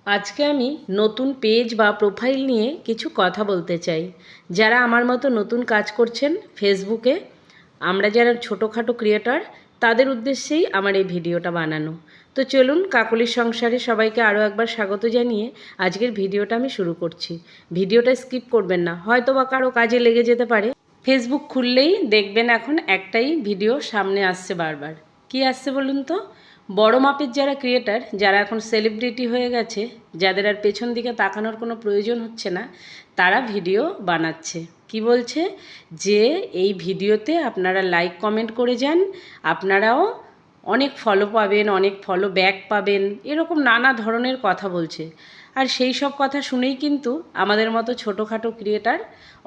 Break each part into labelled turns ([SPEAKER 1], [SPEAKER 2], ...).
[SPEAKER 1] আজকে আমি নতুন পেজ বা প্রোফাইল নিয়ে কিছু কথা বলতে চাই। যারা আমার মতো নতুন কাজ করছেন ফেসবুকে, আমরা যারা ছোটোখাটো ক্রিয়েটর, তাদের উদ্দেশ্যেই আমার এই ভিডিওটা বানানো। তো চলুন, কাকলির সংসারে সবাইকে আরও একবার স্বাগত জানিয়ে আজকের ভিডিওটা আমি শুরু করছি। ভিডিওটা স্কিপ করবেন না, হয়তো বা কারো কাজে লেগে যেতে পারে। ফেসবুক খুললেই দেখবেন এখন একটাই ভিডিও সামনে আসছে বারবার। কি আসছে বলুন তো? বড় মাপের যারা ক্রিয়েটার, যারা এখন সেলিব্রিটি হয়ে গেছে, যাদের আর পেছন দিকে তাকানোর কোনো প্রয়োজন হচ্ছে না, তারা ভিডিও বানাচ্ছে। কি বলছে? যে এই ভিডিওতে আপনারা লাইক কমেন্ট করে যান, আপনারাও অনেক ফলো পাবেন, অনেক ফলো ব্যাক পাবেন, এরকম নানা ধরনের কথা বলছে। আর সেই সব কথা শুনেই কিন্তু আমাদের মতো ছোটোখাটো ক্রিয়েটার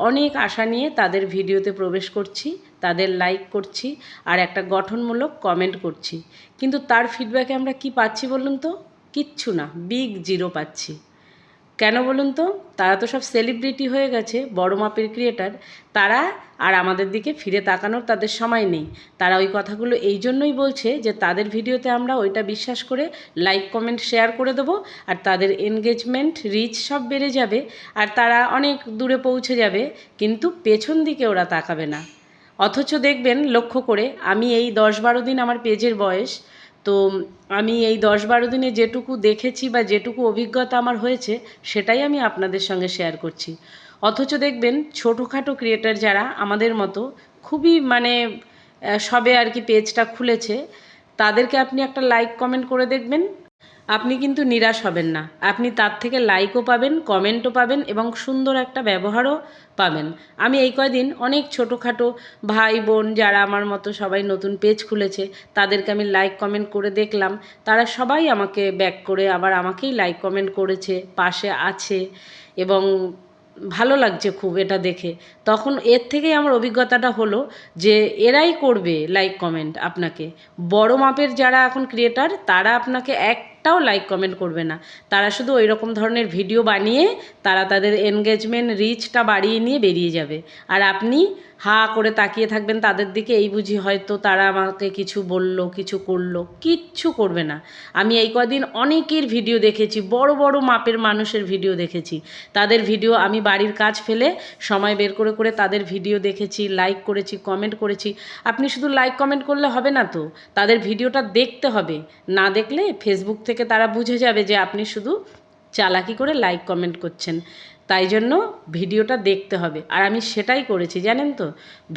[SPEAKER 1] অনেক আশা নিয়ে তাদের ভিডিওতে প্রবেশ করছি, তাদের লাইক করছি আর একটা গঠনমূলক কমেন্ট করছি। কিন্তু তার ফিডব্যাকে আমরা কি পাচ্ছি বলুন তো? কিচ্ছু না, বিগ জিরো পাচ্ছি। কেন বলুন তো? তারা তো সব সেলিব্রিটি হয়ে গেছে, বড় মাপের ক্রিয়েটার। তারা আর আমাদের দিকে ফিরে তাকানোর তাদের সময় নেই। তারা ওই কথাগুলো এই জন্যই বলছে যে তাদের ভিডিওতে আমরা ওইটা বিশ্বাস করে লাইক কমেন্ট শেয়ার করে দেবো, আর তাদের এনগেজমেন্ট রিচ সব বেড়ে যাবে, আর তারা অনেক দূরে পৌঁছে যাবে, কিন্তু পেছন দিকে ওরা তাকাবে না। অথচ দেখবেন লক্ষ্য করে, আমি এই 10-12 দিন আমার পেজের বয়স, তো আমি এই 10-12 দিনে যেটুকু দেখেছি বা যেটুকু অভিজ্ঞতা আমার হয়েছে, সেটাই আমি আপনাদের সঙ্গে শেয়ার করছি। অথচ দেখবেন ছোটোখাটো ক্রিয়েটার যারা আমাদের মতো, খুবই সবে আর কি পেজটা খুলেছে, তাদেরকে আপনি একটা লাইক কমেন্ট করে দেখবেন, আপনি কিন্তু নিরাশ হবেন না। আপনি তার থেকে লাইকও পাবেন, কমেন্টও পাবেন এবং সুন্দর একটা ব্যবহারও পাবেন। আমি এই কয়দিন অনেক ছোটোখাটো ভাই বোন যারা আমার মতো সবাই নতুন পেজ খুলেছে, তাদেরকে আমি লাইক কমেন্ট করে দেখলাম। তারা সবাই আমাকে ব্যাক করে আবার আমাকেই লাইক কমেন্ট করেছে, পাশে আছে, এবং ভালো লাগছে খুব এটা দেখে। তখন এর থেকেই আমার অভিজ্ঞতাটা হলো যে এরাই করবে লাইক কমেন্ট আপনাকে। বড় মাপের যারা এখন ক্রিয়েটার, তারা আপনাকে একটাও লাইক কমেন্ট করবে না। তারা শুধু ওই রকম ধরনের ভিডিও বানিয়ে তারা তাদের এনগেজমেন্ট রিচটা বাড়িয়ে নিয়ে বেরিয়ে যাবে, আর আপনি হা করে তাকিয়ে থাকবেন তাদের দিকে, এই বুঝি হয়তো তারা আমাকে কিছু বলল, কিছু করলো। কিচ্ছু করবে না। আমি এই কদিন অনেকের ভিডিও দেখেছি, বড় বড় মাপের মানুষের ভিডিও দেখেছি। তাদের ভিডিও আমি বাড়ির কাজ ফেলে সময় বের করে করে তাদের ভিডিও দেখেছি, লাইক করেছি, কমেন্ট করেছি। আপনি শুধু লাইক কমেন্ট করলে হবে না তো, তাদের ভিডিওটা দেখতে হবে। না দেখলে ফেসবুক থেকে তারা বুঝে যাবে যে আপনি শুধু চালাকি করে লাইক কমেন্ট করছেন। তাই জন্য ভিডিওটা দেখতে হবে, আর আমি সেটাই করেছি, জানেন তো।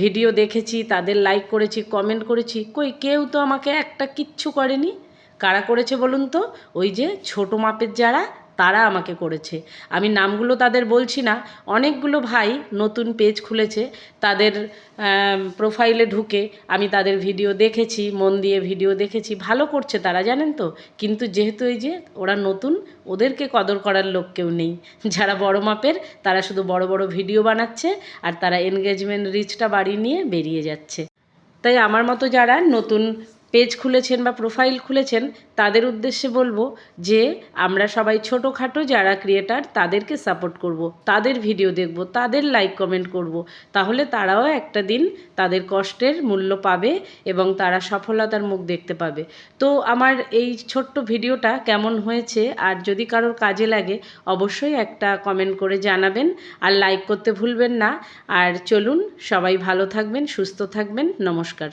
[SPEAKER 1] ভিডিও দেখেছি, তাদের লাইক করেছি, কমেন্ট করেছি, কই কেউ তো আমাকে একটা কিচ্ছু করেনি। কারা করেছে বলুন তো? ওই যে ছোটো মাপের যারা, তারা আমাকে করেছে। আমি নামগুলো তাদের বলছি না। অনেকগুলো ভাই নতুন পেজ খুলেছে, তাদের প্রোফাইলে ঢুকে আমি তাদের ভিডিও দেখেছি, মন দিয়ে ভিডিও দেখেছি, ভালো করছে তারা, জানেন তো। কিন্তু যেহেতু এই যে ওরা নতুন, ওদেরকে কদর করার লোক কেউ নেই। যারা বড় মাপের, তারা শুধু বড় বড় ভিডিও বানাচ্ছে, আর তারা এনগেজমেন্ট রিচটা বাড়িয়ে নিয়ে বেরিয়ে যাচ্ছে। তাই আমার মতো যারা নতুন পেজ খুলেছেন বা প্রোফাইল খুলেছেন, তাদের উদ্দেশ্যে বলবো যে আমরা সবাই ছোটোখাটো যারা ক্রিয়েটার, তাদেরকে সাপোর্ট করব, তাদের ভিডিও দেখব, তাদের লাইক কমেন্ট করব। তাহলে তারাও একটা দিন তাদের কষ্টের মূল্য পাবে এবং তারা সফলতার মুখ দেখতে পাবে। তো আমার এই ছোট্ট ভিডিওটা কেমন হয়েছে, আর যদি কারোর কাজে লাগে, অবশ্যই একটা কমেন্ট করে জানাবেন, আর লাইক করতে ভুলবেন না। আর চলুন, সবাই ভালো থাকবেন, সুস্থ থাকবেন। নমস্কার।